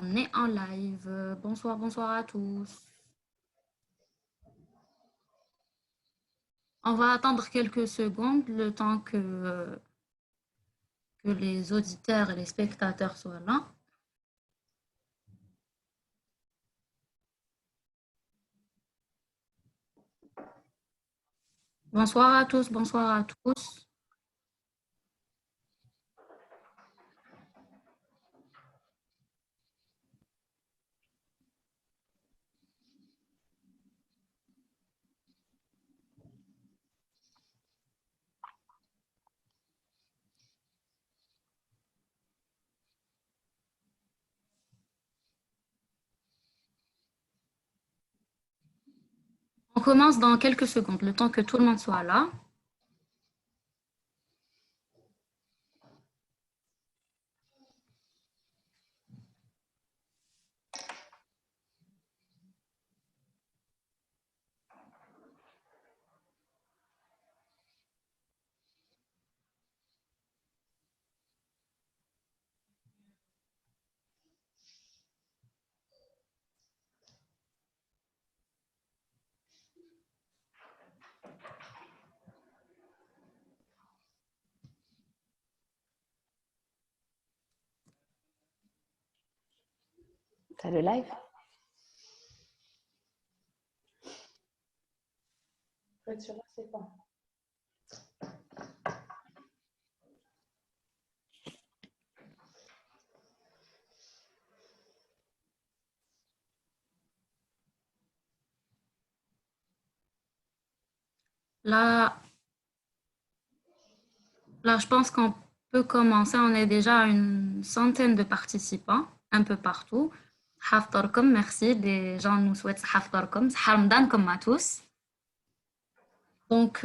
on est en live. Bonsoir, bonsoir à tous. On va attendre quelques secondes, le temps que les auditeurs et les spectateurs soient là. Bonsoir à tous, bonsoir à tous. On commence dans quelques secondes, le temps que tout le monde soit là. T'as le live? Faut être sûr, c'est pas. Là, je pense qu'on peut commencer. On est déjà à une centaine de participants, un peu partout. Haftarkom, merci. Les gens nous souhaitent Haftarkom. Harmdankom à tous. Donc,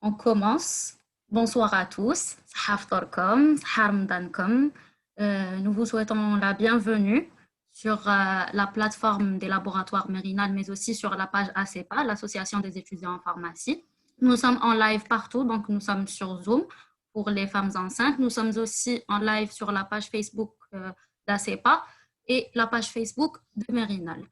on commence. Bonsoir à tous. Haftarkom, Harmdankom. Nous vous souhaitons la bienvenue sur la plateforme des laboratoires Mérinal, mais aussi sur la page ACEPA, l'Association des étudiants en pharmacie. Nous sommes en live partout, donc nous sommes sur Zoom pour les femmes enceintes. Nous sommes aussi en live sur la page Facebook d'ACEPA et la page Facebook de Mérinal.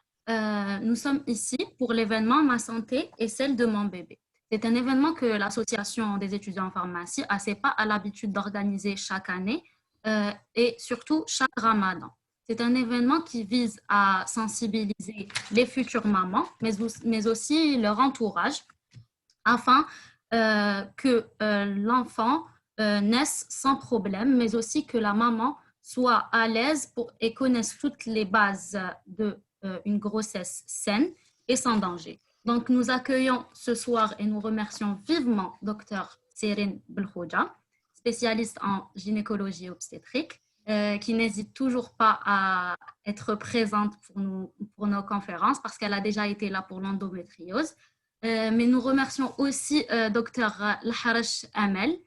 Nous sommes ici pour l'événement Ma santé et celle de mon bébé. C'est un événement que l'Association des étudiants en pharmacie, ACEPA, a l'habitude d'organiser chaque année et surtout chaque ramadan. C'est un événement qui vise à sensibiliser les futures mamans, mais aussi leur entourage, afin que l'enfant naisse sans problème, mais aussi que la maman soit à l'aise et connaisse toutes les bases d'une grossesse saine et sans danger. Donc, nous accueillons ce soir et nous remercions vivement Dr Sérine Belkhouja, spécialiste en gynécologie et obstétrique, qui n'hésite toujours pas à être présente pour nos conférences parce qu'elle a déjà été là pour l'endométriose. Mais nous remercions aussi Dr Laharash Amel,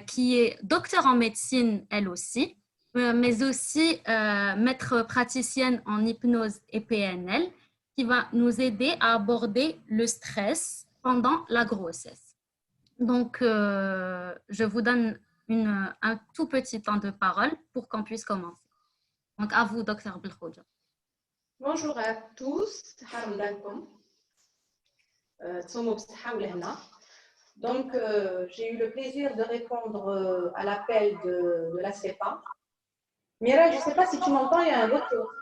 qui est docteur en médecine elle aussi, mais aussi maître praticienne en hypnose et PNL, qui va nous aider à aborder le stress pendant la grossesse. Donc, je vous donne un tout petit temps de parole pour qu'on puisse commencer. Donc, à vous, Dr Belkhouja. Bonjour à tous. Donc, j'ai eu le plaisir de répondre à l'appel de la CEPA. Mira, je ne sais pas si tu m'entends, il y a un retour.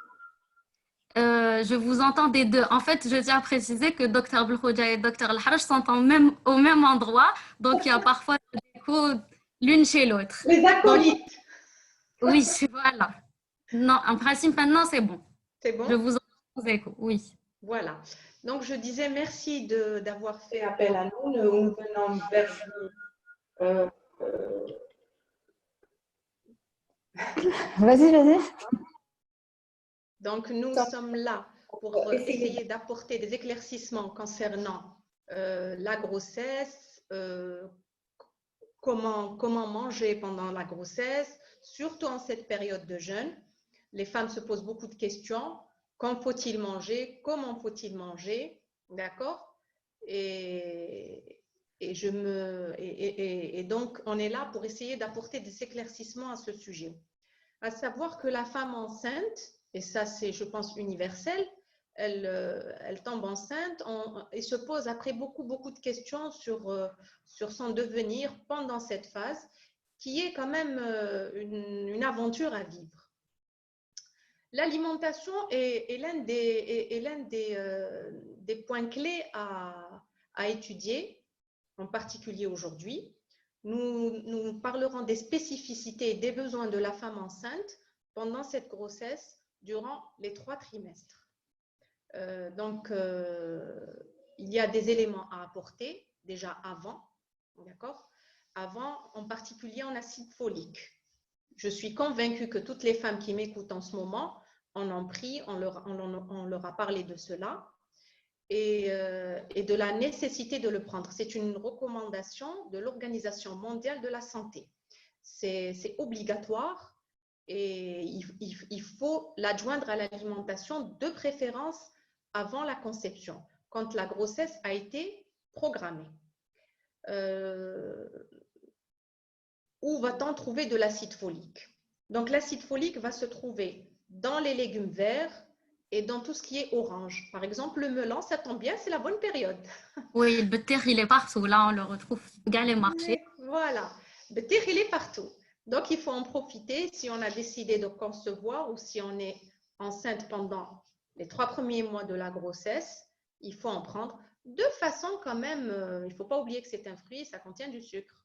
Je vous entends des deux. En fait, je tiens à préciser que Dr Belkhouja et Dr Al-Haraj s'entendent au même endroit, donc il y a parfois des échos l'une chez l'autre. Les acolytes. Donc, oui, voilà. Non, en principe, maintenant, c'est bon. C'est bon? Je vous entends aux échos, oui. Voilà. Donc, je disais merci d'avoir fait appel à nous. Nous venons vers vous. Vas-y. Donc, nous sommes là pour essayer d'apporter des éclaircissements concernant la grossesse, comment manger pendant la grossesse, surtout en cette période de jeûne. Les femmes se posent beaucoup de questions. Quand faut-il manger? Comment faut-il manger? D'accord? Et donc, on est là pour essayer d'apporter des éclaircissements à ce sujet. À savoir que la femme enceinte et ça c'est, je pense, universel, elle tombe enceinte et se pose après beaucoup de questions sur son devenir pendant cette phase, qui est quand même une aventure à vivre. L'alimentation est l'un des points clés à étudier, en particulier aujourd'hui. Nous parlerons des spécificités et des besoins de la femme enceinte pendant cette grossesse durant les 3 trimestres. Donc, il y a des éléments à apporter déjà avant, d'accord? Avant, en particulier en acide folique. Je suis convaincue que toutes les femmes qui m'écoutent en ce moment en ont pris, on leur a parlé de cela et de la nécessité de le prendre. C'est une recommandation de l'Organisation mondiale de la santé. C'est obligatoire et il faut l'adjoindre à l'alimentation, de préférence avant la conception, quand la grossesse a été programmée. Où va-t-on trouver de l'acide folique? Donc, l'acide folique va se trouver dans les légumes verts et dans tout ce qui est orange. Par exemple, le melon, ça tombe bien, c'est la bonne période. Oui, le better, il est partout. Là, on le retrouve dans les marchés. Voilà. Le better, il est partout. Donc, il faut en profiter si on a décidé de concevoir ou si on est enceinte pendant les 3 premiers mois de la grossesse. Il faut en prendre de façon quand même, il ne faut pas oublier que c'est un fruit, ça contient du sucre.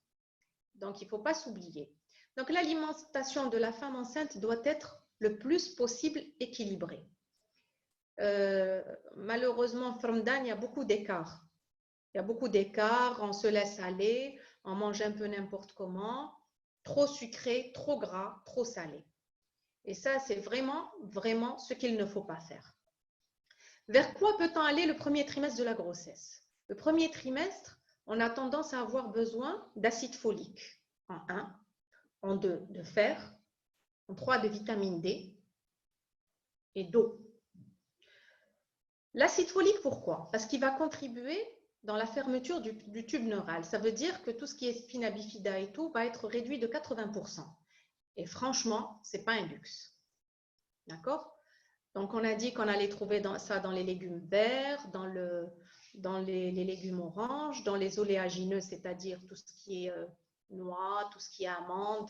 Donc, il ne faut pas s'oublier. Donc, l'alimentation de la femme enceinte doit être le plus possible équilibrée. Malheureusement, en Ramadan, il y a beaucoup d'écarts. Il y a beaucoup d'écarts, on se laisse aller, on mange un peu n'importe comment, trop sucré, trop gras, trop salé. Et ça, c'est vraiment ce qu'il ne faut pas faire. Vers quoi peut-on aller le premier trimestre de la grossesse? Le premier trimestre, on a tendance à avoir besoin d'acide folique, en 1, en 2, de fer, en 3, de vitamine D et d'eau. L'acide folique, pourquoi? Parce qu'il va contribuer dans la fermeture du tube neural. Ça veut dire que tout ce qui est spina bifida et tout va être réduit de 80%. Et franchement, ce n'est pas un luxe. D'accord? Donc, on a dit qu'on allait trouver ça dans les légumes verts, dans les légumes oranges, dans les oléagineux, c'est-à-dire tout ce qui est noix, tout ce qui est amandes.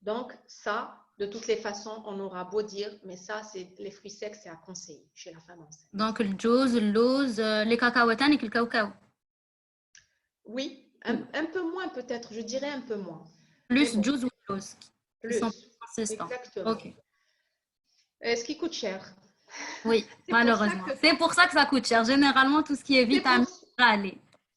Donc, ça, de toutes les façons, on aura beau dire, mais ça, c'est les fruits secs, c'est à conseiller chez la femme enceinte. Donc, le juz, le lose, les cacahuètes et le cacao. Oui, un peu moins peut-être, je dirais un peu moins. Plus bon, juz ou lose. Plus, consistants. exactement. Ok. Ce qui coûte cher. Oui, malheureusement. C'est pour ça que ça coûte cher. Généralement, tout ce qui est vitamines,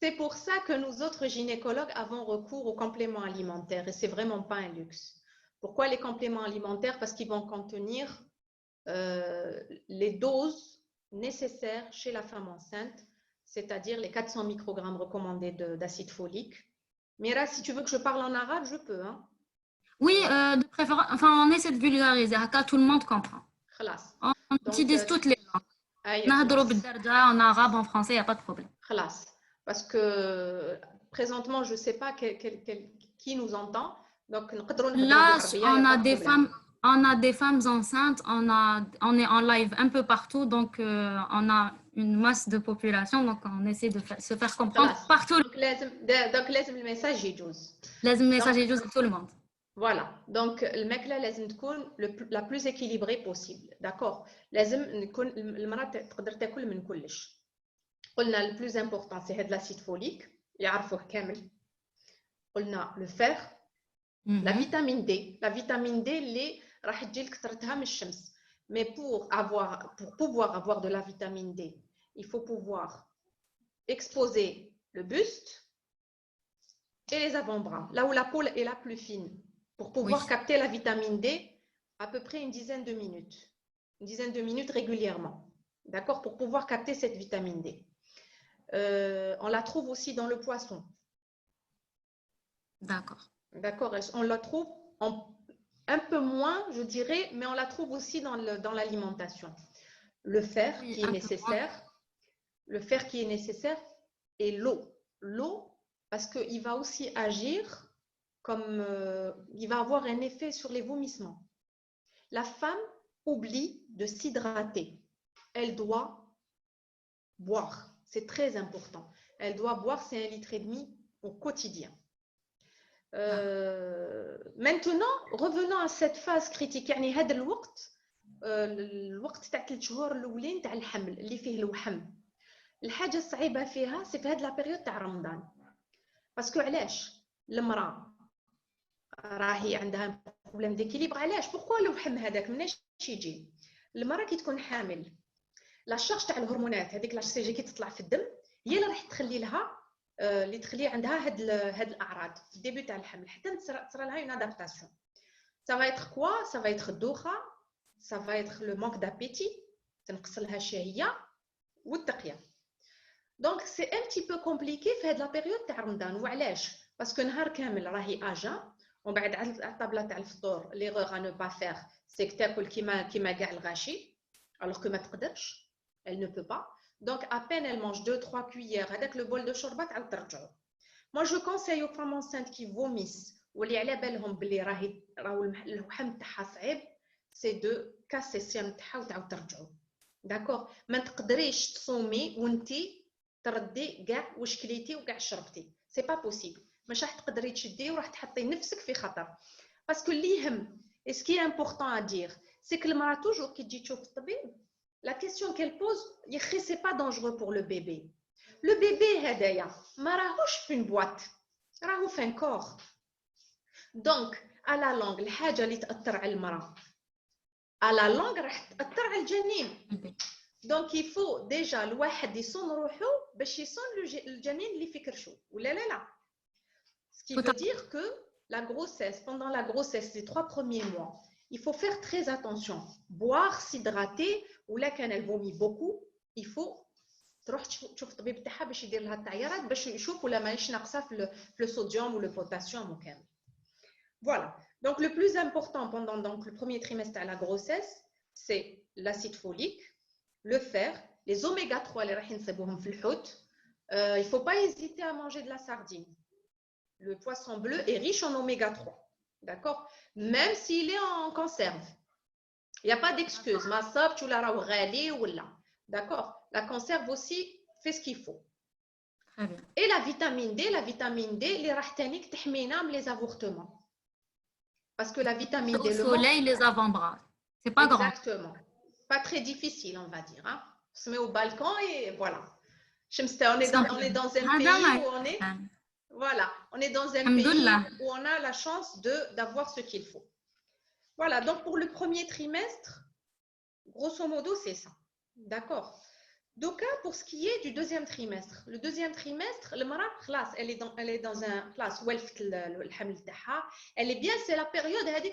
c'est pour ça que nous autres gynécologues avons recours aux compléments alimentaires et c'est vraiment pas un luxe. Pourquoi les compléments alimentaires? Parce qu'ils vont contenir les doses nécessaires chez la femme enceinte, c'est-à-dire les 400 microgrammes recommandés d'acide folique. Mira, si tu veux que je parle en arabe, je peux. Hein? Oui, de préférence. Enfin, on essaie de vulgariser. Tout le monde comprend. On utilise toutes les langues. En arabe, en français, il n'y a pas de problème. Parce que présentement, je ne sais pas qui nous entend. Donc, là, on a des femmes enceintes, on est en live un peu partout, donc on a une masse de population, donc on essaie de se faire comprendre partout. Donc, le message est juste. Le message est juste de tout le monde. Voilà, donc الماكله لازم تكون la plus équilibrée possible, d'accord. لازم نكون المرأة تقدر تاكل من كلش. قلنا le plus important c'est de l'acide folique, يعرفوه كامل. قلنا le fer, la vitamine D اللي راح تجي لك كثرتها من الشمس. Mais pour pouvoir avoir de la vitamine D, il faut pouvoir exposer le buste et les avant-bras, là où la peau est la plus fine. Pour pouvoir capter la vitamine D, à peu près une dizaine de minutes régulièrement, d'accord, pour pouvoir capter cette vitamine D. On la trouve aussi dans le poisson. D'accord. D'accord, on la trouve un peu moins, je dirais, mais on la trouve aussi dans l'alimentation. Le fer qui est nécessaire, et l'eau, parce qu'il va aussi agir comme il va avoir un effet sur les vomissements. La femme oublie de s'hydrater. Elle doit boire. C'est très important. Elle doit boire, c'est 1,5 litre au quotidien. Maintenant, revenons à cette phase critique. يعني هذا الوقت تاع 3 شهور الاولين تاع الحمل اللي فيه الوحم. الحاجه الصعيبه فيها سي في هذه لا بيريود تاع رمضان. باسكو علاش المراه راهي عندها بروبليم ديكيليبر. علاش بوركوا الوحم هذاك مناش يجي؟ المراه كي تكون حامل لا شارج تاع الهرمونات هذيك لا سي جي كي تطلع في الدم هي اللي راح تخلي لها اللي تخلي عندها هاد الاعراض في الديبي تاع الحمل حتى تصرى لها اون ادابتاسيون. ça va être quoi ça va être الدوخه ça va être le manque d'appétit تنقص لها الشهيه والتقيه. دونك سي ان بتي بو كومبليكي في هاد لا بيريود تاع رمضان. وعلاش؟ باسكو نهار كامل راهي اجا ومن بعد على الطابله تاع الفطور لي غور ا نو با فير سي تاكل كيما كاع الغاشي alors que ما تقدرش elle ne peut pas. Donc à peine elle mange 2-3 cuillères هذاك le bol de شوربه تعاود ترجعو. moi je conseille aux femmes enceintes qui vomissent واللي على بالهم بلي راهو الوحم تاعها صعيب سي دو كاسي الصيام تاعها وتعاود ترجعو. داكوغ ما تقدريش تصومي وانتي تردي كاع واش كليتي وكاع شربتي سي با بوسيبل. مش راح تقدري تشدي وراح تحطي نفسك في خطر. باسكو اللي يهم et ce qui est important à dire c'est que المراه توجور كي تجي تشوف الطبيب la question qu'elle pose يخي c'est pas dangereux pour le bébé. le bébé هدايا ما راهوش في une boîte راهو في un corps. donc à la longue الحاجه اللي تاثر على المراه à la longue راح تاثر على الجنين. donc il faut déjà الواحد يصون روحو باش يصون الجنين اللي في كرشو ولا لا. ce qui veut dire que la grossesse pendant la grossesse les 3 premiers mois il faut faire très attention. boire, s'hydrater ولا كان elle vomit beaucoup il faut تروح تشوف الطبيب تاعها باش يدير لها التعييرات باش يشوف ولا ماهيش ناقصه في الصوديوم ولا البوتاسيوم وكامل. voilà donc le plus important pendant donc le premier trimestre à la grossesse c'est l'acide folique, le fer, les oméga 3 اللي راح نصيبوهم في الحوت. il faut pas hésiter à manger de la sardine. le poisson bleu est riche en oméga 3. d'accord, même s'il est en conserve. Il n'y a pas d'excuse. Ma sœur, tu l'as râlé ou là. D'accord. La conserve aussi fait ce qu'il faut. Très bien. Et la vitamine D, les rahtanik t'hmina les avortements. Parce que la vitamine D, au soleil, les avant-bras. C'est pas grand. Exactement. Pas très difficile, on va dire. Hein. On se met au balcon et voilà. On est dans un pays où on est. Voilà. On est dans un pays où on a la chance d'avoir ce qu'il faut. Voilà, donc pour le premier trimestre, grosso modo, c'est ça. D'accord. Donc, pour ce qui est du deuxième trimestre, le deuxième trimestre, le mara, elle est dans un classe où elle est bien, c'est la période où elles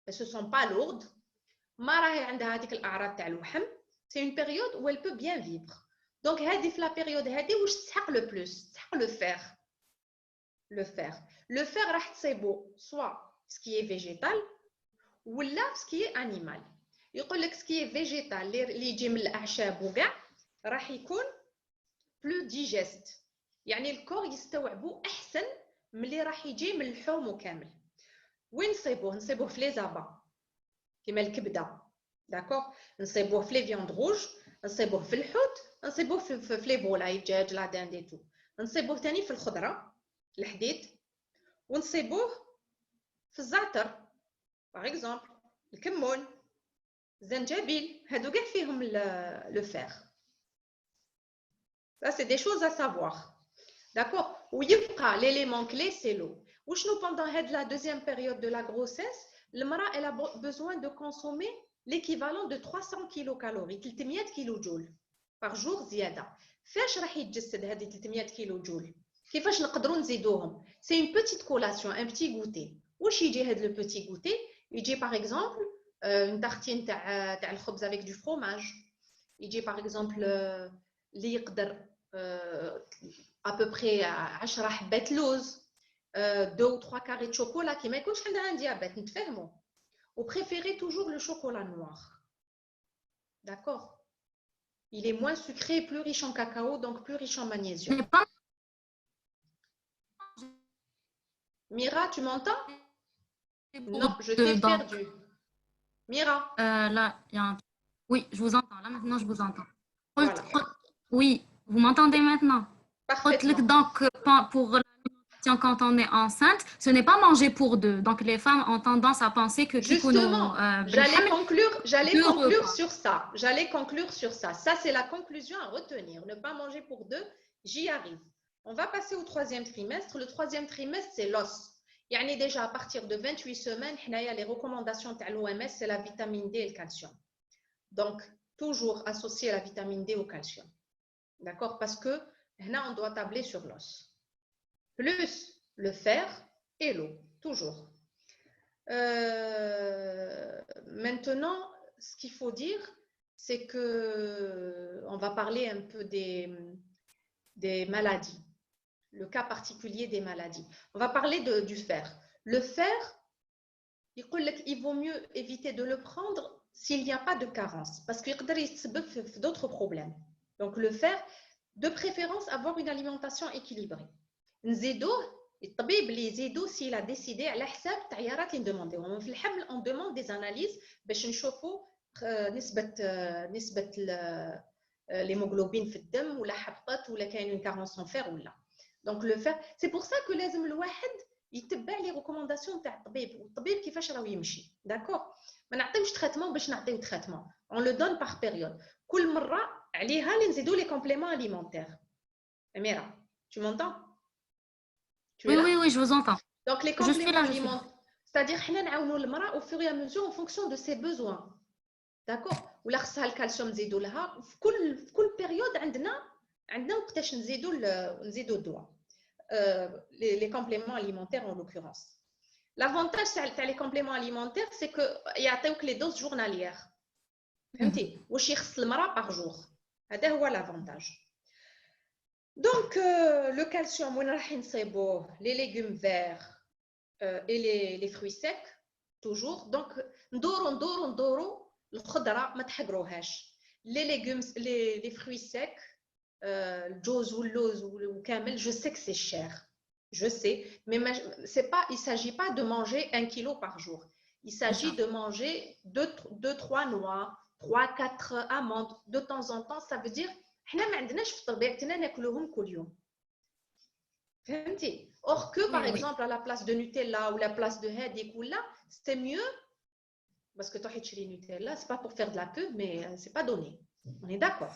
ne se sont pas lourdes. C'est une période où elle peut bien vivre. Donc, la période où je le plus, le faire. Le fer. Le fer, soit ce qui est végétal ou là ce qui est animal. Il y a ce qui est végétal, les راح يكون plus digeste. يعني الكور يستوعبوا أحسن من اللي راح يجي من اللحوم وكامل. وين نصيبوه؟ نصيبوه في لي زابا كيما الكبدة. داكوغ؟ نصيبوه في لي فياند روج، نصيبوه في الحوت، نصيبوه في لي فولاي الدجاج لا دان دي تو. نصيبوه ثاني في الخضرة الحديد ونصيبوه في الزعتر باغ اكزومبل الكمون الزنجبيل هادو كاع فيهم لو فير. ça c'est des choses à savoir. d'accord. ويبقى l'élément clé c'est l'eau. وشنو pendant la deuxième période de la grossesse المرأة elle a besoin de consommer l'équivalent de 300 kilocalories 300 kilojoule par jour زيادة. فاش راح يتجسد هذه 300 كيلوجول؟ كيفاش نقدروا نزيدوهم؟ سي اون بيتيت كولاسيون ان بيتي غوتي. واش يجي هذا لو بيتي غوتي؟ يجي باغ اكزومبل اون تارتين تاع الخبز افيك دو فروماج. يجي باغ اكزومبل اللي يقدر ا بوبري 10 حبات لوز 2 ou 3 كاري de شوكولا كي ما يكونش عندها ديابيت نتفاهموا. و بريفيري توجور لو شوكولا نوار. d'accord. Il est moins sucré et plus riche en cacao, donc plus riche en magnésium. Mira, tu m'entends? pour Non, je deux, t'ai donc perdu. Mira, là, il y a un... Oui, je vous entends. Là, maintenant, je vous entends. voilà, Oui, vous m'entendez maintenant? parfaitement. Donc, pour l'alimentation quand on est enceinte, ce n'est pas manger pour deux. Donc, les femmes ont tendance à penser que Justement, j'allais deux conclure repas. sur ça. J'allais conclure sur ça. Ça, c'est la conclusion à retenir. Ne pas manger pour deux, j'y arrive. On va passer au troisième trimestre. Le troisième trimestre, c'est l'os. يعني déjà à partir de 28 semaines, les recommandations de l'OMS, c'est la vitamine D et le calcium. Donc, toujours associer la vitamine D au calcium. D'accord? Parce que là, on doit tabler sur l'os. Plus le fer et l'eau. Toujours. Maintenant, ce qu'il faut dire, c'est que on va parler un peu des maladies, le cas particulier des maladies. On va parler du fer. Le fer, il vaut mieux éviter de le prendre s'il n'y a pas de carence, parce qu'il y a d'autres problèmes. Donc le fer, de préférence, avoir une alimentation équilibrée. نزيدوه الطبيب اللي يزيدو s'il a décidé على حساب التعيارات اللي ندومونديهم في الحمل on demande des analyses باش نشوفوا نسبة l'hémoglobine في الدم ولا حبطت ولا كاين une carence en fer ولا. Donc le fer, c'est pour ça que لازم الواحد يتبع لي ريكومونداسيون تاع الطبيب والطبيب كيفاش راه يمشي. داكور؟ ما نعطيوش تريتمون باش نعطيو تريتمون. On le donne par période. كل مرة عليها اللي نزيدو لي كومبليمون alimentaires. Amira, tu m'entends? Oui, oui, oui, je vous entends. Donc, les Je suis compléments là, je suis là. alimentaires, c'est-à-dire au fur et à mesure en fonction de ses besoins. D'accord? Ou là, le calcium نزيدو لها في كل période عندنا وقتاش نزيدو الدواء. Les compléments alimentaires en l'occurrence. L'avantage تاع les compléments alimentaires, c'est que يعطيوك les doses journalières. فهمتي؟ واش يخص المرأة par jour. هذا هو l'avantage. Donc, le calcium, les légumes verts et les fruits secs, toujours. Donc, ندورو الخضرة ما تحقروهاش. Les légumes, les fruits secs, الجوز واللوز وكامل, je sais que c'est cher. Je sais, mais il ne s'agit pas de manger 1 kilo par jour. Il s'agit de manger 2-3 noix, 3-4 amandes de temps en temps. Ça veut dire حنا ما عندناش في طبيعتنا ناكلوهم كل يوم. فهمتي؟ Or que par exemple à la place de Nutella ou la place de هذيك ولا, c'était mieux parce que تروحي تشري Nutella, c'est pas pour faire de la pub mais c'est pas donné. On est d'accord?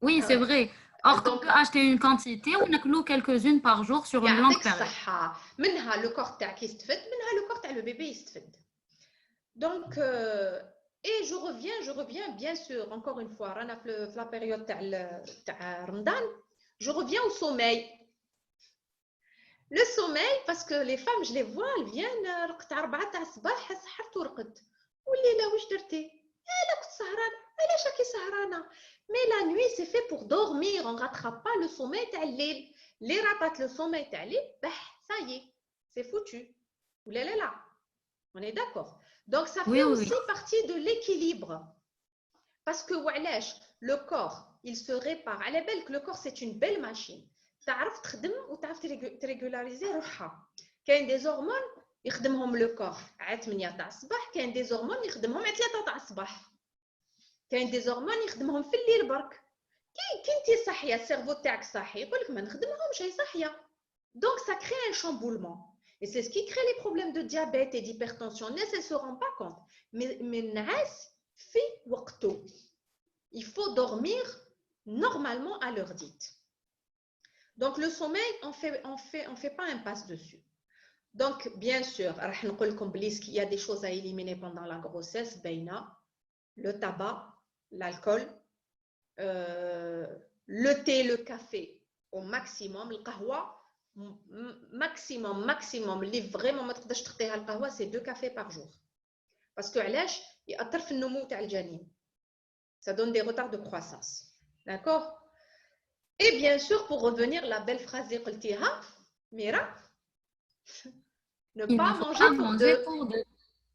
Oui, c'est vrai. Or, on peut acheter une quantité ou ناكلو quelques-unes par jour sur une longue période. الصحة. منها le corps تاعك يستفد, منها le corps تاع le bébé يستفد. Donc et je reviens bien sûr, encore une fois, la période de Ramadan, je reviens au sommeil. Le sommeil, parce que les femmes, je les vois, elles viennent, رقت 4 تاع الصباح سحرت ورقت. والليلة واش درتي؟ أنا كنت سهرانة. علاش راكي سهرانة؟ Mais la nuit, c'est fait pour dormir, on ne rattrape pas le sommeil تاع الليل. Les ratat le sommeil تاع الليل, ça y est, c'est foutu. Là. On est d'accord. Donc, ça fait aussi partie de l'équilibre. Parce que le corps, il se répare. À la belle que le corps, c'est une belle machine. Tu arrives à te ou tu régulariser. Il y a des hormones, ils font le corps. Il y a des hormones, ils font il y a des hormones, ils font في الليل برك. كي انت صاحيه السيرفو تاعك صاحي يقول لك ما نخدمهمش هي صاحيه. Donc, ça crée un chamboulement. Et c'est ce qui crée les problèmes de diabète et d'hypertension. Elles ne se rendent pas compte. Mais il faut dormir normalement à l'heure dite. Donc, le sommeil, on fait pas un passe dessus. Donc, bien sûr, il y a des choses à éliminer pendant la grossesse. Le tabac, l'alcool, le thé, le café au maximum, le qahwa, maximum اللي vraiment ما تقدرش تخطيها القهوه c'est 2 cafés par jour parce que علاش يأثر في النمو تاع الجنين, ça donne des retards de croissance. D'accord? Et bien sûr, pour revenir la belle phrase اللي قلتيها Mira, ne pas manger pour deux.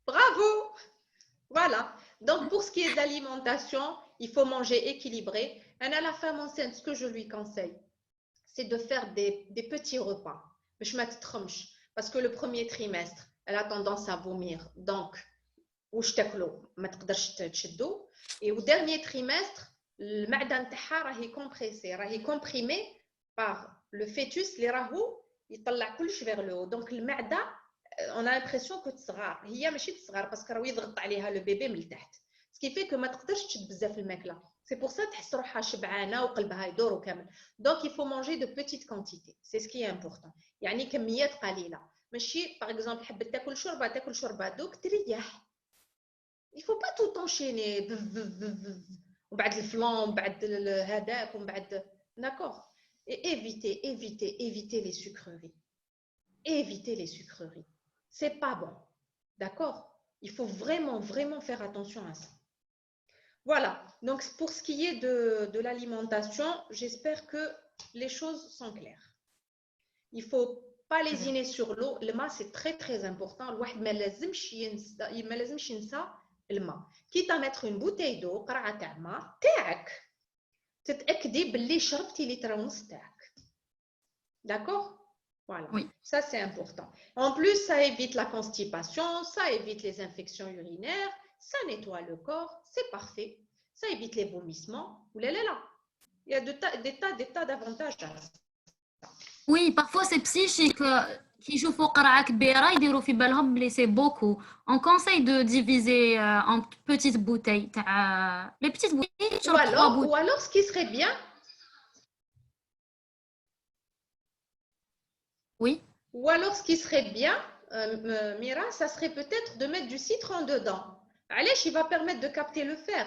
Bravo. Voilà. Donc pour ce qui est d'alimentation, il faut manger équilibré. Et à la femme enceinte, ce que je lui conseille, c'est de faire des petits repas. Parce que le premier trimestre, elle a tendance à vomir. Donc, واش تاكلوا ما تقدرش تشدو. Et au dernier trimestre, المعده نتاعها راهي compressée, راهي comprimée par le fœtus اللي راهو يطلع كلش vers le haut. Donc المعده on a l'impression que تصغر, هي ماشي تصغر باسكو راهو يضغط عليها le bébé من التحت. Ce qui fait que ما تقدرش تشد بزاف الماكله. C'est pour ça تحس روحها شبعانه وقلبها يدور وكامل. Donc il faut manger de petites quantités. C'est ce qui est important. يعني كميات قليله. ماشي par exemple حبت تاكل شوربه دوك تريح. Il faut pas tout enchaîner. وبعد الفلان وبعد هذاك وبعد d'accord. Et éviter les sucreries. Éviter les sucreries. C'est pas bon. D'accord? Il faut vraiment faire attention à ça. Voilà. Donc pour ce qui est de l'alimentation, j'espère que les choses sont claires. Il faut pas lésiner sur l'eau. Le mat c'est très important. الواحد ما لازمش ينسى الماء. كي mettre une bouteille d'eau قرعه تاع ماء تاعك تتاكدي باللي شربتي لتر ونص تاعك. D'accord? Voilà. Oui. Ça c'est important. En plus ça évite la constipation, ça évite les infections urinaires, ça nettoie le corps, c'est parfait. Ça évite les vomissements. Ouh là là. Il y a des tas d'avantages à ça. Oui, parfois c'est psychique. Qui يشوفوا قرعة كبيرة يديروا في بالهم بلي c'est beaucoup. On conseille de diviser en petites bouteilles. Les petites bouteilles, genre 3 bouteilles. Ou alors ce qui serait bien. Oui. Ou alors ce qui serait bien, Mira, ça serait peut-être de mettre du citron dedans. Allez, il va permettre de capter le fer.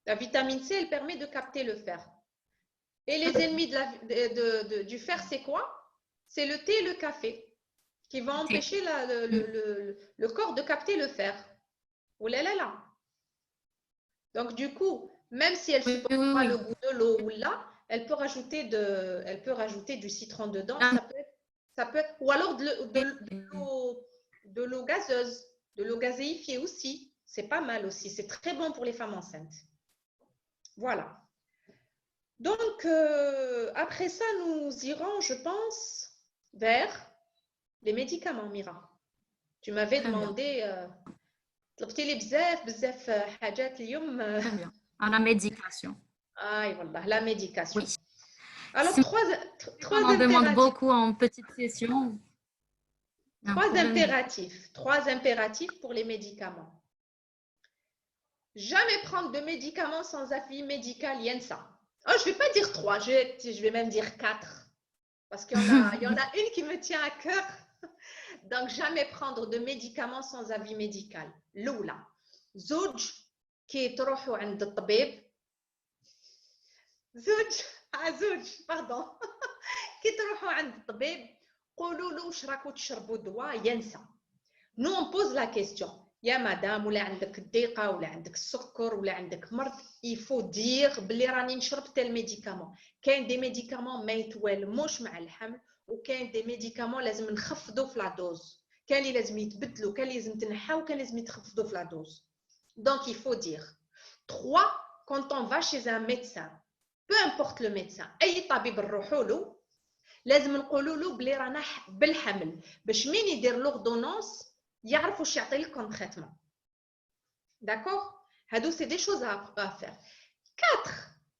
La vitamine C, elle permet de capter le fer. Et les ennemis du fer, c'est quoi? C'est le thé et le café qui vont empêcher le corps de capter le fer. Oh là là là. Donc du coup, même si elle ne supporte pas le goût de l'eau ou là, elle peut rajouter du citron dedans. Ça peut être, ou alors de l'eau gazeuse, de l'eau gazéifiée aussi. C'est pas mal aussi. C'est très bon pour les femmes enceintes. Voilà. Donc, après ça, nous irons, je pense, vers les médicaments, Mira. Tu m'avais demandé, la médication. Ah, voilà, la médication. Oui. Alors, trois on demande beaucoup en petite session. Trois impératifs pour les médicaments. Jamais prendre de médicaments sans avis médical, Yensa. Oh, je ne vais pas dire 3, je vais même dire 4. Parce qu'il y en a une qui me tient à cœur. Donc, jamais prendre de médicaments sans avis médical. L'oula. Zouj, qui تروحوا عند الطبيب. زوج, pardon. كي تروحوا عند الطبيب قولوا له واش راكم تشربوا دواء ينسى. Nous on pose la question. يا مدام ولا عندك الضيقه ولا عندك السكر ولا عندك مرض, il faut dire بلي راني نشرب تال ميديكامون. كاين دي ميديكامون ما يتوالموش مع الحمل, وكاين دي ميديكامون لازم نخفضوا في لا دوز. كاين اللي لازم يتبدلوا, كاين اللي لازم تنحاو, كاين لازم يتخفضوا في لا دوز. Donc il faut dire 3 quand on va chez un médecin, peu importe le médecin, اي طبيب نروحوا له لازم نقولوا له بلي رانا بالحمل باش مين يدير لوردونونس يعرف واش يعطي لك كون تريتمون. D'accord? هادو c'est des choses à faire. 4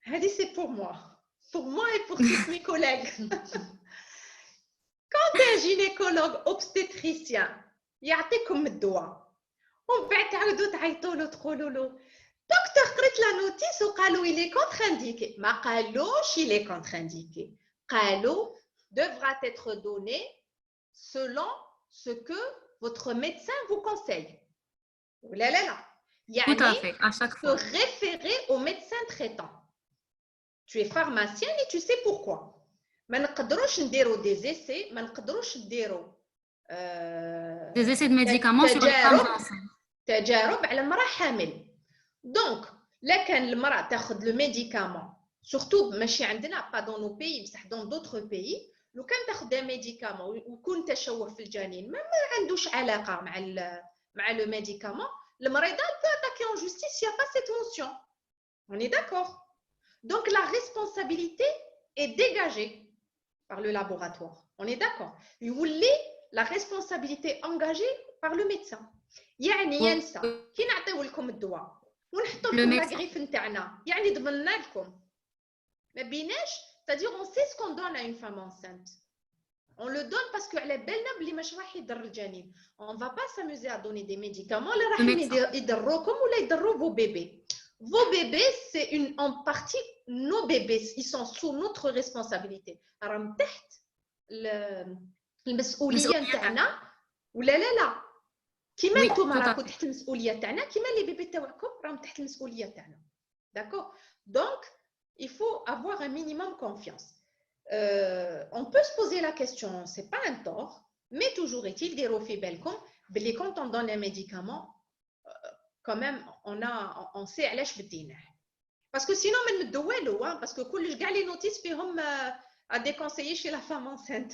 هادي c'est pour moi et pour tous mes collègues. Quand un gynécologue obstétricien يعطيكم الدواء ومن بعد تعاودوا تعيطوا له تقولوا له دكتور قريت لا نوتيس وقالوا il est contre-indiqué. ما قالوش il est contre-indiqué. قالوا devra être donné selon ce que votre médecin vous conseille. لا لا لا. Tout à fait, à chaque fois. Se référer au médecin traitant. Tu es pharmacienne et tu sais pourquoi. ما نقدروش نديروا des essais, ما نقدروش نديروا des essais de médicaments sur les femmes enceintes. تجارب على مرأة حامل. Donc, là كان المرأة تاخذ le médicament, surtout ماشي عندنا pas dans nos pays, بصح dans d'autres pays, لو كان تاخذ un médicament ويكون تشوه في الجنين ما عندوش علاقة مع le médicament, المريضة peut attaquer en justice s'il n'y a pas cette mention. On est d'accord? Donc, la responsabilité est dégagée par le laboratoire. On est d'accord? يولي la responsabilité engagée par le médecin. يعني ينسى كي نعطيو لكم الدواء ونحطوا لكم لا غريف نتاعنا يعني ضمننا لكم ما بيناش c'est-à-dire on sait ce qu'on donne à une femme enceinte. On le donne parce que على بالنا بلي مش راح يضر الجنين. On va pas s'amuser à donner des médicaments اللي راح يضروكم ولا يضروا vos bébés. Vos bébés c'est en partie nos bébés, ils sont sous notre responsabilité. راهم تحت المسؤوليه نتاعنا ولا لا كيما نتوما راكم تحت المسؤوليه تاعنا كيما لي بيبي تاعكم راهم تحت المسؤوليه تاعنا. D'accord? Donc il faut avoir un minimum confiance. On peut se poser la question, c'est pas un tort, mais toujours est-il ديروا في بالكم بلي quand on donne un médicament quand même on sait علاش بديناه. Parce que sinon ما نمدو والو parce que كلش كاع لي نوتيس فيهم à déconseiller chez la femme enceinte.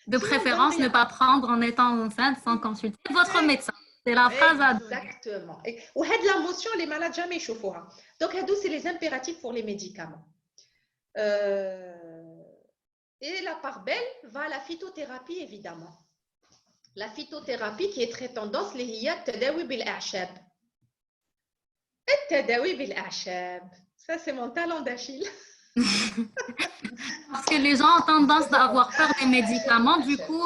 De préférence, ne pas prendre en étant enceinte sans consulter votre médecin. C'est la phrase à donner. Exactement. Et la motion, les malades jamais يشوفوها. Donc, c'est les impératifs pour les médicaments. Et la part belle va à la phytothérapie, évidemment. La phytothérapie qui est très tendance, اللي هي التداوي بالأعشاب. التداوي بالأعشاب. Ça, c'est mon talent d'Achille. Parce que les gens ont tendance à avoir peur des médicaments, du coup,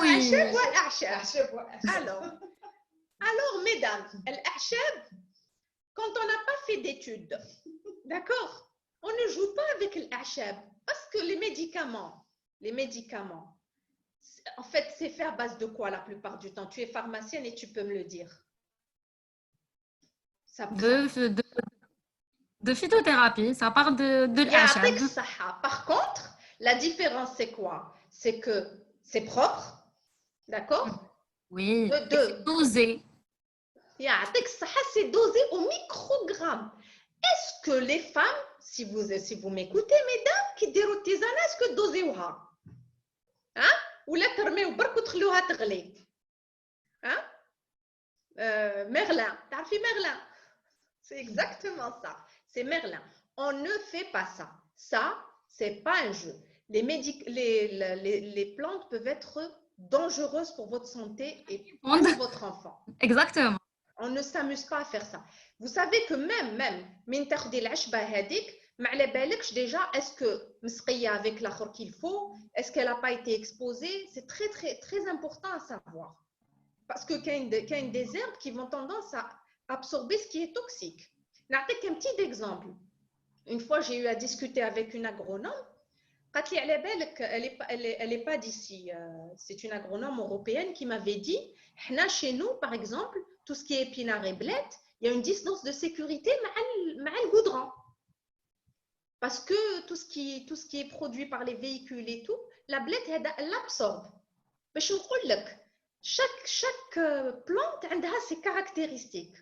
Alors, mesdames, l'achab, quand on n'a pas fait d'études, d'accord, on ne joue pas avec l'achab parce que les médicaments, en fait, c'est fait à base de quoi la plupart du temps? Tu es pharmacienne et tu peux me le dire. De phytothérapie, ça part de l'achab. Par contre, la différence, c'est quoi? C'est que c'est propre, d'accord? Oui, c'est dosé. C'est dosé au microgramme. Est-ce que les femmes, si vous m'écoutez, mesdames, qui déroulent tisane, est-ce que dosez-vous? Hein? Ou la termez ou barque تخلوها تغلي? Hein? Merlin, t'as fait Merlin? C'est exactement ça. C'est Merlin. On ne fait pas ça. Ça, c'est pas un jeu. Les plantes peuvent être dangereuses pour votre santé et pour votre enfant. Exactement. On ne s'amuse pas à faire ça. Vous savez que même من تاخدي العشبة هذيك ما على بالكش déjà est-ce que مسقية avec l'akhor qu'il faut, est-ce qu'elle n'a pas été exposée, c'est très très très important à savoir. Parce que qu'il y a des herbes qui vont tendance à absorber ce qui est toxique. نعطيك un petit exemple. Une fois j'ai eu à discuter avec une agronome. قالت لي على بالك elle est pas d'ici, c'est une agronome européenne qui m'avait dit حنا chez nous par exemple tout ce qui est épinards et blettes, il y a une distance de sécurité مع le goudron. Parce que tout ce qui est produit par les véhicules et tout, la blette elle l'absorbe. باش نقول لك chaque plante عندها ses caractéristiques.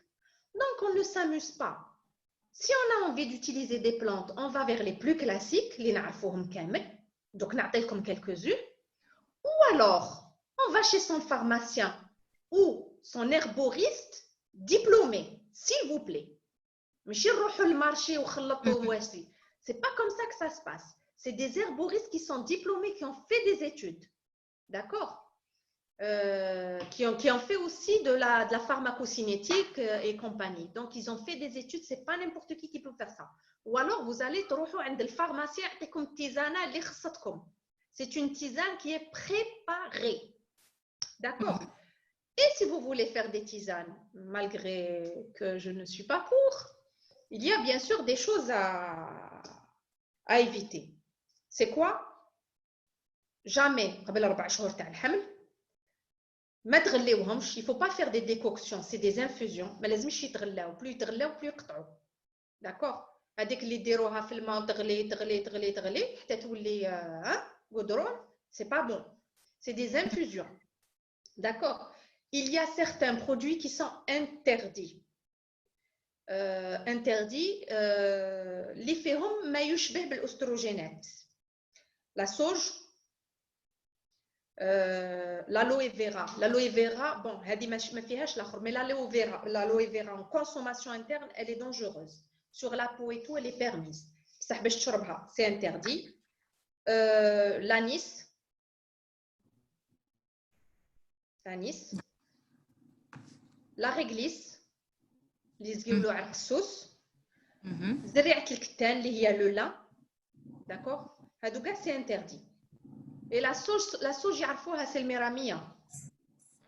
Donc on ne s'amuse pas. Si on a envie d'utiliser des plantes, on va vers les plus classiques, les نعرفوهم كامل. Donc نعطيكم quelques-unes. Ou alors, on va chez son pharmacien ou son herboriste diplômé, s'il vous plaît. ماشي نروحوا للمارشي وخلطوا مواشي. C'est pas comme ça que ça se passe. C'est des herboristes qui sont diplômés, qui ont fait des études. D'accord? Qui ont fait aussi de la pharmacocinétique et compagnie. Donc, ils ont fait des études. C'est pas n'importe qui peut faire ça. Ou alors, vous allez تروحوا عند الفارماسي يعطيكم التيزانة اللي خصتكم. C'est une tisane qui est préparée. D'accord? Et si vous voulez faire des tisanes, malgré que je ne suis pas pour, il y a bien sûr des choses à éviter. C'est quoi? Jamais, قبل 4 شهور تاع الحمل ما تغليوهمش. Il faut pas faire des décoctions, c'est des infusions. ما لازمش يتغلاو. plus يتغلاو plus يقطعوا. D'accord? هذيك اللي ديروها في الماء تغلي حتى تولي goudron, c'est pas bon. C'est des infusions. D'accord? Il y a certains produits qui sont interdits. اللي فيهم ما يشبه بالأستروجينات. La sauge, l'aloe vera, bon, هذه ما فيهاش الآخر, mais l'aloe vera en consommation interne, elle est dangereuse. Sur la peau et tout, elle est permise. بصح باش تشربها, c'est interdit. L'anis, Tanis. La réglisse, les يقولوا عرقسوس. زريعة الكتان اللي هي le lin. D'accord? هادوكا c'est interdit. Et la sauge يعرفوها c'est الميرامية.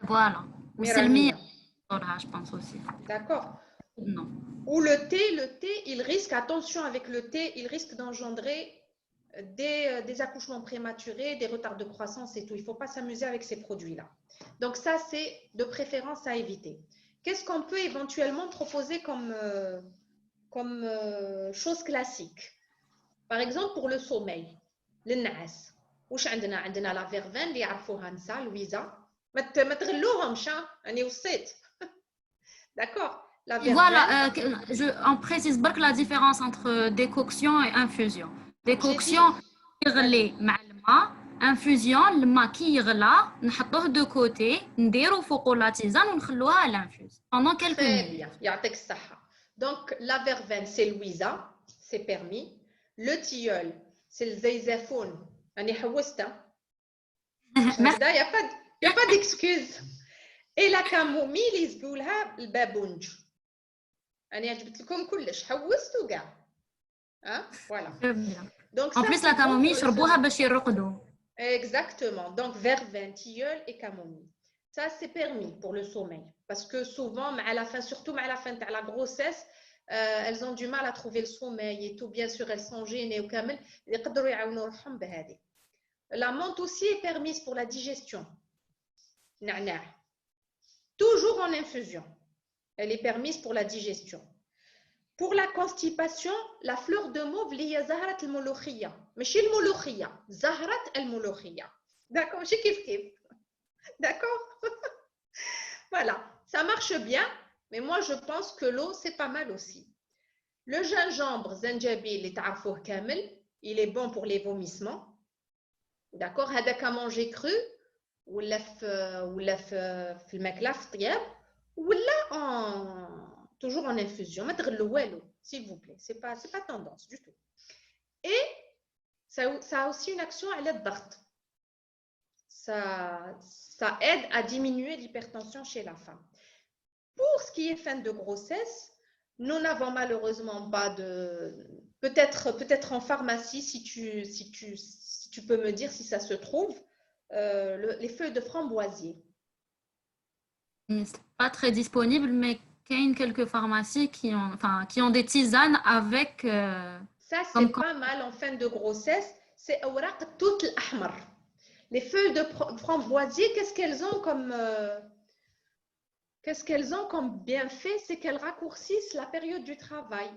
Voilà. Ou c'est le mien. Je pense aussi. D'accord. Non. Ou le thé, il risque, attention avec le thé, il risque d'engendrer des accouchements prématurés, des retards de croissance et tout. Il ne faut pas s'amuser avec ces produits-là. Donc ça, c'est de préférence à éviter. Qu'est-ce qu'on peut éventuellement proposer comme chose classique? Par exemple, pour le sommeil, le naas. واش عندنا la verveine اللي يعرفوها نساء لويزا ما تغلوهمش انا وصيت. D'accord. La voilà, on précise pas que la différence entre décoction et infusion. Décoction, يغلي مع الماء. Infusion, الماء كي يغلى نحطوه de côté, نديرو فوقو لا تيزان ونخلوها l'infuse pendant quelques minutes. Très bien. يعطيك الصحة. Donc la verveine c'est Louisa, c'est permis. Le tilleul, c'est le zayzafoun. أنا حوستها. Il y a pas d'excuse. Et la camomille يقولها البابونج. أنا جبت لكم كلش حوست وكاع. Hein? Voilà. Donc, en plus, la camomille, يشربوها باش يرقدوا. Exactement. Donc, verveine, tilleul et camomille. Ça, c'est permis pour le sommeil. Parce que souvent, à la fin, surtout à la fin de la grossesse, elles ont du mal à trouver le sommeil et tout. Bien sûr, elles sont gênées au camel. La menthe aussi est permise pour la digestion. Toujours en infusion. Elle est permise pour la digestion. Pour la constipation, la fleur de mauve, il y a Zahrat al-Molokhia. Mais chez al-Molokhia, Zahrat al-Molokhia. D'accord, chez kif. D'accord. Voilà, ça marche bien, mais moi je pense que l'eau, c'est pas mal aussi. Le gingembre, zanjabil, il est bon pour les vomissements. D'accord, hadak à manger cru, ou toujours en infusion. S'il vous plaît, c'est pas tendance du tout. Et ça a aussi une action à l'aide d'art. Ça aide à diminuer l'hypertension chez la femme. Pour ce qui est fin de grossesse, nous n'avons malheureusement pas de... Peut-être en pharmacie, si tu peux me dire si ça se trouve, les feuilles de framboisier. C'est pas très disponible, mais il y a quelques pharmacies qui ont des tisanes avec... Ça, c'est pas mal en fin de grossesse. C'est awraq tout l'ahmar. Les feuilles de framboisier, qu'est-ce qu'elles ont comme bienfait? C'est qu'elles raccourcissent la période du travail.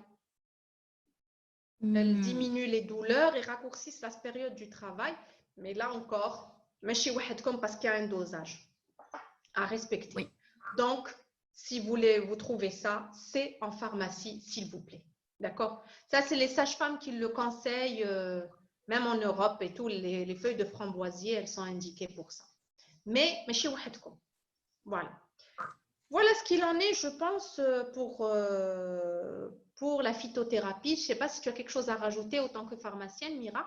Elles diminuent les douleurs et raccourcissent la période du travail. Mais là encore, ماشي وحدكم parce qu'il y a un dosage à respecter. Oui. Donc, si vous voulez vous trouver ça, c'est en pharmacie, s'il vous plaît. D'accord? Ça, c'est les sages-femmes qui le conseillent, même en Europe et tout, les feuilles de framboisier, elles sont indiquées pour ça. Mais, ماشي وحدكم. Voilà. Voilà ce qu'il en est, je pense, pour la phytothérapie. Je ne sais pas si tu as quelque chose à rajouter en tant que pharmacienne, Mira.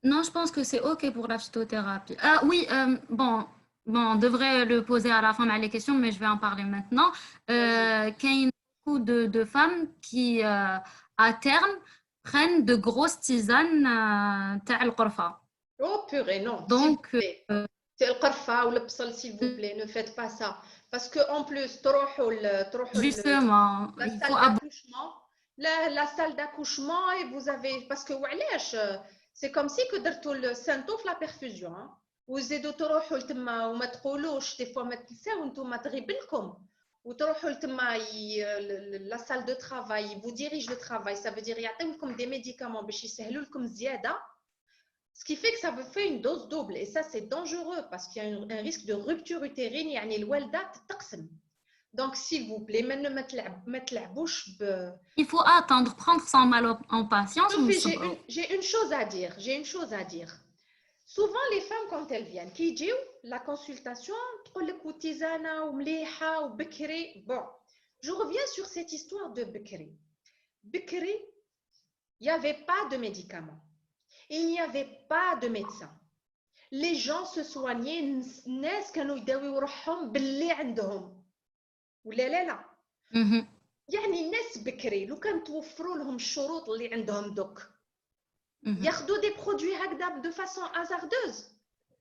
Non, je pense que c'est OK pour la phytothérapie. Ah oui, bon, on devrait le poser à la fin les questions, mais je vais en parler maintenant. Il y a beaucoup de femmes qui, à terme, prennent de grosses tisanes تاع القرفة. Oh purée, non. Donc, c'est le qarfa ou le psal, s'il vous plaît, ne faites pas ça. Parce qu'en plus, justement, la salle d'accouchement, et vous avez... Parce que c'est comme si que le symptôme la perfusion. وزيدوا تروحوا لتما وما تقولوش دي فوا ما تنساو نتوما تغيب لكم وتروحوا لتما la salle de travail vous dirige le travail, ça veut dire يعطيوكم des médicaments باش يسهلوا لكم زياده. Ce qui fait que ça vous fait une dose double. Et ça, c'est dangereux parce qu'il y a un risque de rupture utérine. يعني الوالدة تتقسم. Donc, s'il vous plaît, ما تلعبوش il faut attendre, prendre son mal en patience. J'ai une chose à dire. Souvent, les femmes, quand elles viennent, qui disent la consultation, تقول لك وتيزانة ومليحة وبكري. Bon, je reviens sur cette histoire de Bekri. Bekri, il n'y avait pas de médicaments. Il n'y avait pas de médecin. les gens se soignaient الناس كانوا يداويو روحهم باللي عندهم ولا لا Mhm. يعني الناس بكري لو كان توفروا لهم الشروط اللي عندهم دوك Mhm. ياخذوا دي برودوي هكذا de façon hasardeuse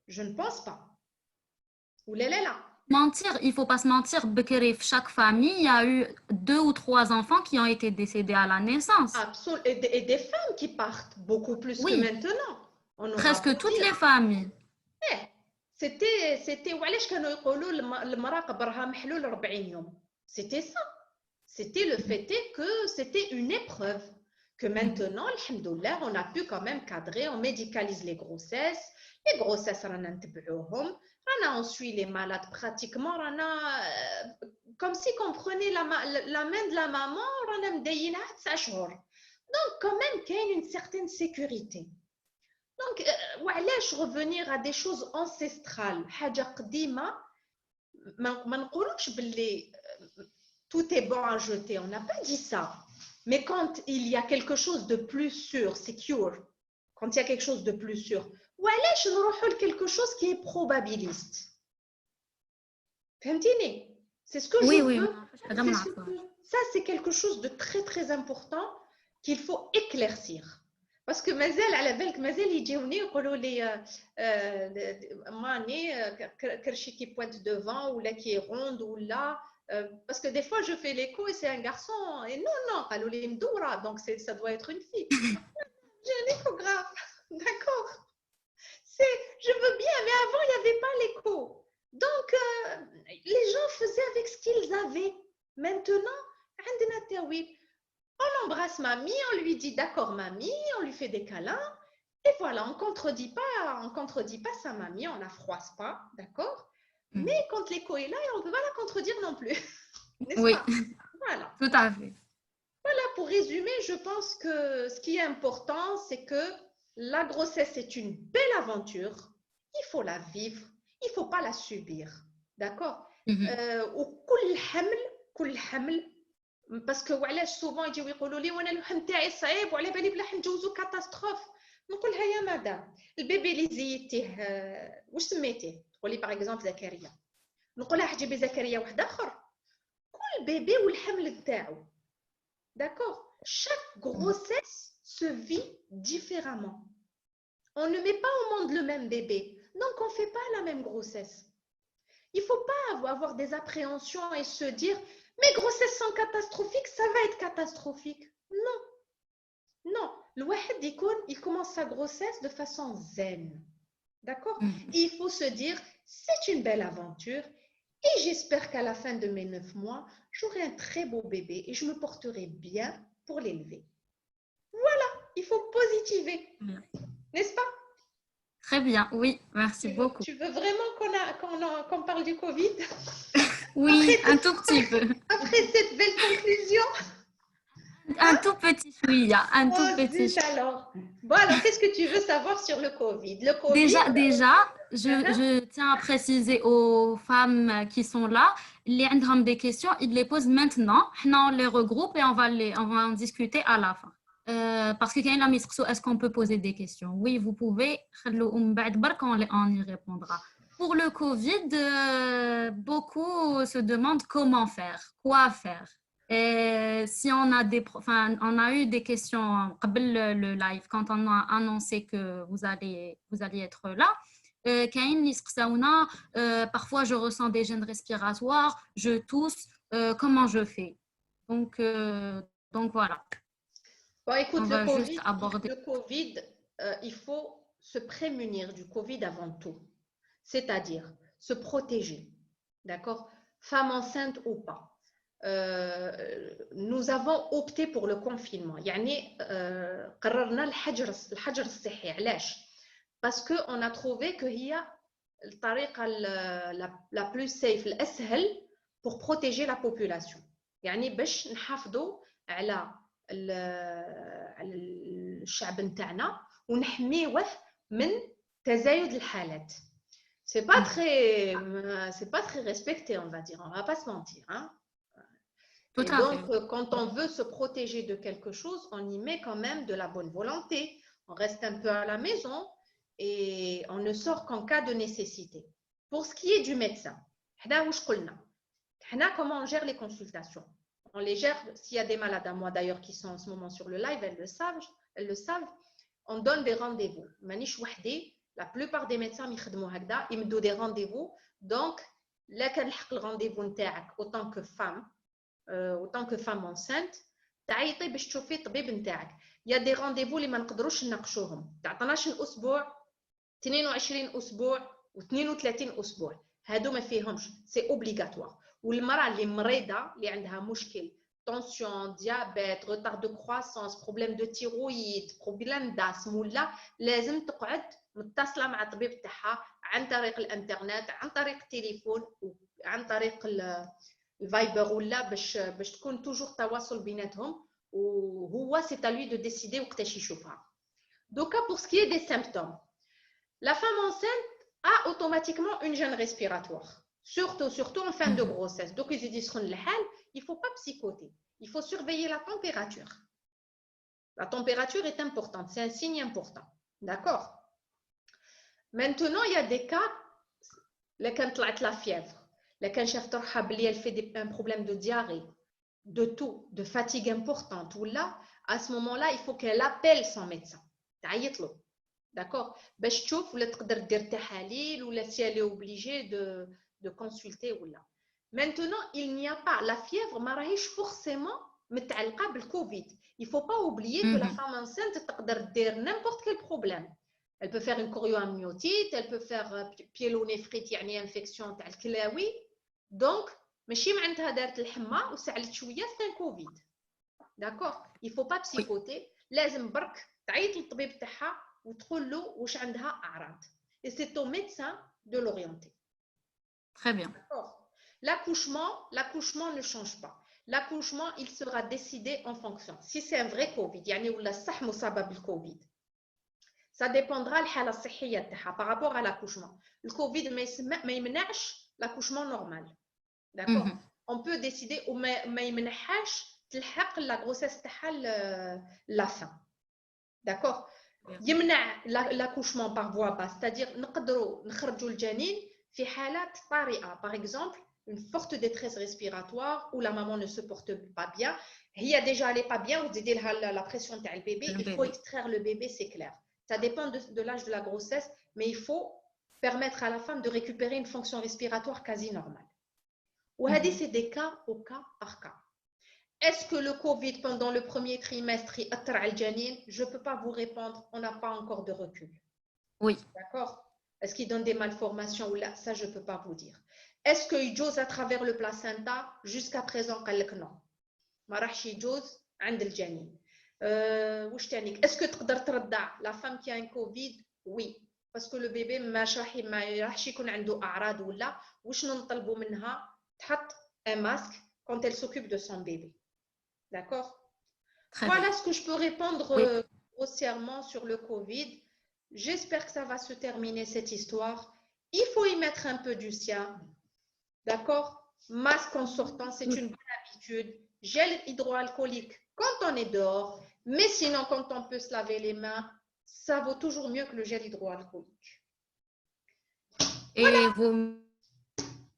je ne pense pas ولا لا Mentir, il faut pas se mentir. Bekere, chaque famille, il y a eu 2 ou 3 enfants qui ont été décédés à la naissance. Absolument. Et des femmes qui partent beaucoup plus que Oui, maintenant. On aura beau presque toutes les dire. familles. Eh, c'était وعلاش كانوا يقولوا المرأة قبرها محلول 40 يوم. C'était ça. C'était le fait est que c'était une épreuve. Que maintenant, alhamdoulilah, on a pu quand même cadrer, on médicalise les grossesses. Les grossesses, on suit les malades pratiquement. Comme si on prenait la main de la maman, on a مدينها 9 شهور. Donc, quand même, qu'il y a une certaine sécurité. Donc, وعلاش revenir à des choses ancestrales حاجة قديمة ما نقولوش باللي tout est bon à jeter, on n'a pas dit ça. Mais quand il y a quelque chose de plus sûr, secure, quand il y a quelque chose de plus sûr, وعلاش نروحوا quelque chose qui est probabiliste. فهمتيني? C'est ce que Oui, je oui. veux. Ça, c'est quelque chose de très, très important qu'il faut éclaircir. Parce que مازال على بالك مازال يجيوني يقولوا لي ماني كرشي كي بوينت devant ou là qui est ronde ou là parce que des fois je fais l'écho et c'est un garçon et non قالوا لي مدورة donc ça doit être une fille. J'ai un échographe. D'accord. Je veux bien mais avant il n'y avait pas l'écho. Donc les gens faisaient avec ce qu'ils avaient. Maintenant عندنا تاويل. On embrasse mamie, on lui dit d'accord mamie, on lui fait des câlins et voilà, on contredit pas sa mamie, on la froisse pas, d'accord? Mais quand l'écho est là, on ne peut pas la contredire non plus, n'est-ce Oui, pas? Voilà. tout à fait. Voilà, pour résumer, je pense que ce qui est important, c'est que la grossesse est une belle aventure, il faut la vivre, il ne faut pas la subir, d'accord? وكل حمل parce que وعلاش souvent يجيو يقولوا لي وانا اللحم تاعي صعيب وعلى بالي بلا حنجوزو كاتاستروف نقولها يا مدام البيبي اللي زيدتيه واش سميتيه تقولي باغ اكزومبل زكريا نقولها حجيبي زكريا واحد اخر كل بيبي والحمل تاعو d'accord chaque grossesse se vit différemment on ne met pas au monde le même bébé donc on fait pas la même grossesse il faut pas avoir des appréhensions et se dire mes grossesses sont catastrophiques, ça va être catastrophique. Non. Non. Il commence sa grossesse de façon zen. D'accord? Il faut se dire, c'est une belle aventure et j'espère qu'à la fin de mes 9 mois, j'aurai un très beau bébé et je me porterai bien pour l'élever. Voilà, il faut positiver. N'est-ce pas? Très bien, oui, merci beaucoup. Tu veux vraiment qu'on parle du Covid? Oui, un tout petit peu. Après cette belle conclusion. Un tout petit chouïa, un tout petit chouïa. Alors. Bon, alors, qu'est-ce que tu veux savoir sur le Covid? Le Covid. Déjà, je tiens à préciser aux femmes qui sont là, les ont des questions, ils les posent maintenant. On les regroupe et on va en discuter à la fin. Parce que quand est-ce qu'on peut poser des questions? Oui, vous pouvez. On y répondra. Pour le Covid, beaucoup se demandent comment faire, quoi faire. Et si on a eu des questions le live quand on a annoncé que vous alliez être là. Parfois je ressens des gènes respiratoires, je tousse, comment je fais? Donc voilà. Bon, écoute, le COVID, il faut se prémunir du Covid avant tout. C'est-à-dire se protéger, d'accord? Femme enceinte ou pas. Nous avons opté pour le confinement. يعني قررنا الحجر الصحي. علاش؟ Parce qu'on a trouvé que هي الطريقة la plus safe, الأسهل pour protéger la population. يعني باش نحافظوا على الشعب نتاعنا ونحميوه من تزايد الحالات. C'est pas très respecté, on va dire. On va pas se mentir, hein. Et donc, quand on veut se protéger de quelque chose, on y met quand même de la bonne volonté. On reste un peu à la maison et on ne sort qu'en cas de nécessité. Pour ce qui est du médecin, comment on gère les consultations? On les gère, s'il y a des malades à moi d'ailleurs qui sont en ce moment sur le live, elles le savent. On donne des rendez-vous. La plupart des médecins ils me donnent des rendez-vous. Donc, là, quand le rendez-vous autant que femme enceinte, il y a des rendez-vous اللي ما نقدروش نناقشوهم. تعطناش الاسبوع 22 اسبوع و32 اسبوع. هادو ما فيهمش، سي اوبليغاتوار. والمراه اللي مريضه اللي عندها مشكل tension, diabète, retard de croissance, problème de thyroïde, problème d'asthme ولا لازم تقعد متصله مع الطبيب تاعها عن طريق الانترنت، عن طريق التليفون، عن طريق الفايبر ولا باش تكون توجور تواصل بيناتهم، وهو سي à lui de décider وقتاش يشوفها. Donc pour ce qui est des symptômes, la femme enceinte a automatiquement une gêne respiratoire, surtout en fin de grossesse. Donc ils disent il ne faut pas psychoter, il faut surveiller la température. La température est importante, c'est un signe important. D'accord? Maintenant, il y a des cas, la fièvre, elle fait un problème de diarrhée, de toux, de fatigue importante, ou là, à ce moment-là, il faut qu'elle appelle son médecin. D'accord? باش تشوف ولا تقدر دير تحاليل ولا si elle est obligée de consulter ou là. Maintenant, il n'y a pas la fièvre ماراهيش forcément متعلقه بالكوفيد. Il faut pas oublier que la femme enceinte تقدر دير n'importe quel problème. Elle peut faire une chorioamniotite, elle peut faire pyélonéphrite يعني infection تاع الكلاوي. Donc ماشي معناتها دارت الحمى وسعلت شويه c'est un covid. D'accord? Il faut pas psychoter. لازم برك تعيط للطبيب تاعها وتقول له واش عندها اعراض. Et c'est au médecin de l'orienter. Très bien. D'accord. L'accouchement ne change pas. L'accouchement, il sera décidé en fonction. Si c'est un vrai Covid, يعني ولا صح مصابة بالكوفيد. Ça dépendra الحالة الصحية تاعها par rapport à l'accouchement. Le Covid ما يمنعش l'accouchement normal. D'accord. On peut décider ou ما يمنعهاش تلحق la grossesse تاعها la fin. D'accord. يمنع l'accouchement par voie basse, c'est-à-dire نقدروا نخرجوا الجنين في حالات طارئة. Par exemple, une forte détresse respiratoire où la maman ne se porte pas bien. هي déjà elle est pas bien, وتزيدي لها la pression تاع البيبي. Il faut extraire le bébé, c'est clair. Ça dépend de l'âge de la grossesse, mais il faut permettre à la femme de récupérer une fonction respiratoire quasi normale. وهذه c'est des cas au cas par cas. Est-ce que le Covid pendant le premier trimestre يأثر على الجنين? Je ne peux pas vous répondre, on n'a pas encore de recul. Oui. D'accord? Est-ce qu'il donne des malformations ou là? Ça, je ne peux pas vous dire. Est-ce qu'il jose à travers le placenta? Jusqu'à présent, non. ما راحش يجوز عند الجنين. واش تانيك؟ Est-ce que تقدر ترضع la femme qui a un Covid? Oui. Parce que le bébé ما راحش يكون عنده أعراض ولا واش نطلبوا منها تحط un masque quand elle s'occupe de son bébé. D'accord? Voilà ce que je peux répondre grossièrement sur le Covid. J'espère que ça va se terminer cette histoire. Il faut y mettre un peu du sien. D'accord? Masque en sortant, c'est une bonne habitude. Gel hydroalcoolique quand on est dehors. Mais sinon, quand on peut se laver les mains, ça vaut toujours mieux que le gel hydroalcoolique. Et voilà. Il vaut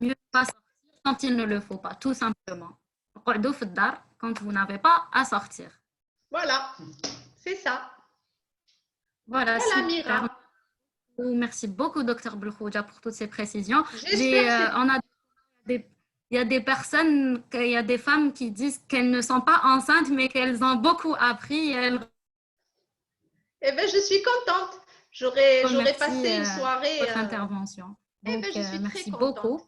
mieux pas sortir quand il ne le faut pas, tout simplement. Quand vous n'avez pas à sortir. Voilà, c'est ça. Voilà, super. Merci beaucoup, Dr Belkhouja, pour toutes ces précisions. Il y a des personnes, il y a des femmes qui disent qu'elles ne sont pas enceintes, mais qu'elles ont beaucoup appris. Eh bien, je suis contente. J'aurais passé une soirée. Votre intervention. Donc, je suis merci très beaucoup.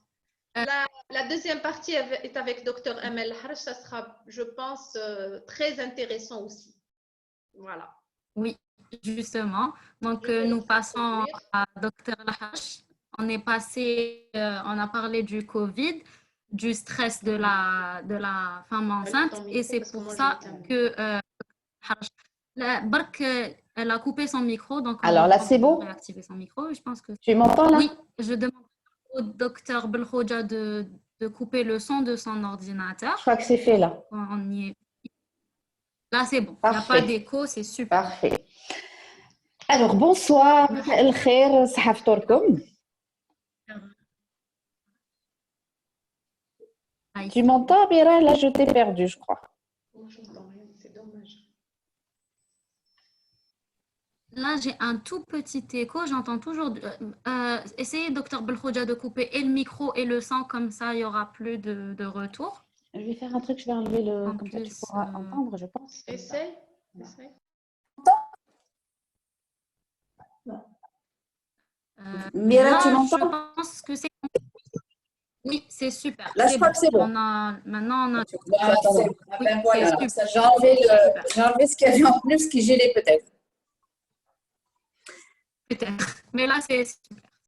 La deuxième partie est avec Dr Amel Harj. Ça sera, je pense, très intéressant aussi. Voilà. Oui, justement. Donc, nous passons à Dr Harj. On a parlé du Covid, du stress de la femme enceinte, et c'est pour ça que Bark, elle a coupé son micro. Donc alors là, c'est bon? Réactiver son micro. Je pense que tu m'entends là? Oui, je demande au docteur Belkhouja de couper le son de son ordinateur. Je crois que c'est fait là. On y est. Là, c'est bon. Parfait. Il n'y a pas d'écho, c'est super. Parfait. Alors, bonsoir, el khair, صحة فطوركم. Tu m'entends, Mira? Là, je t'ai perdu, je crois. Moi, je n'entends rien, c'est dommage. Là, j'ai un tout petit écho. J'entends toujours. Essayez, docteur Belkhouja, de couper et le micro et le son, comme ça, il n'y aura plus de retour. Je vais faire un truc, je vais enlever le... En Comme ça, tu plus, pourras entendre, je pense. Essaye. Essaye. Mira, tu Là, m'entends? je pense que c'est. Oui, c'est super. Là, je crois que c'est bon. Maintenant, on a. Ah, c'est bon. Ah, Oui, ben voilà, c'est alors, super. ça, j'ai enlevé ce qu'il y avait en plus qui gênait peut-être. Peut-être. Mais là, c'est super.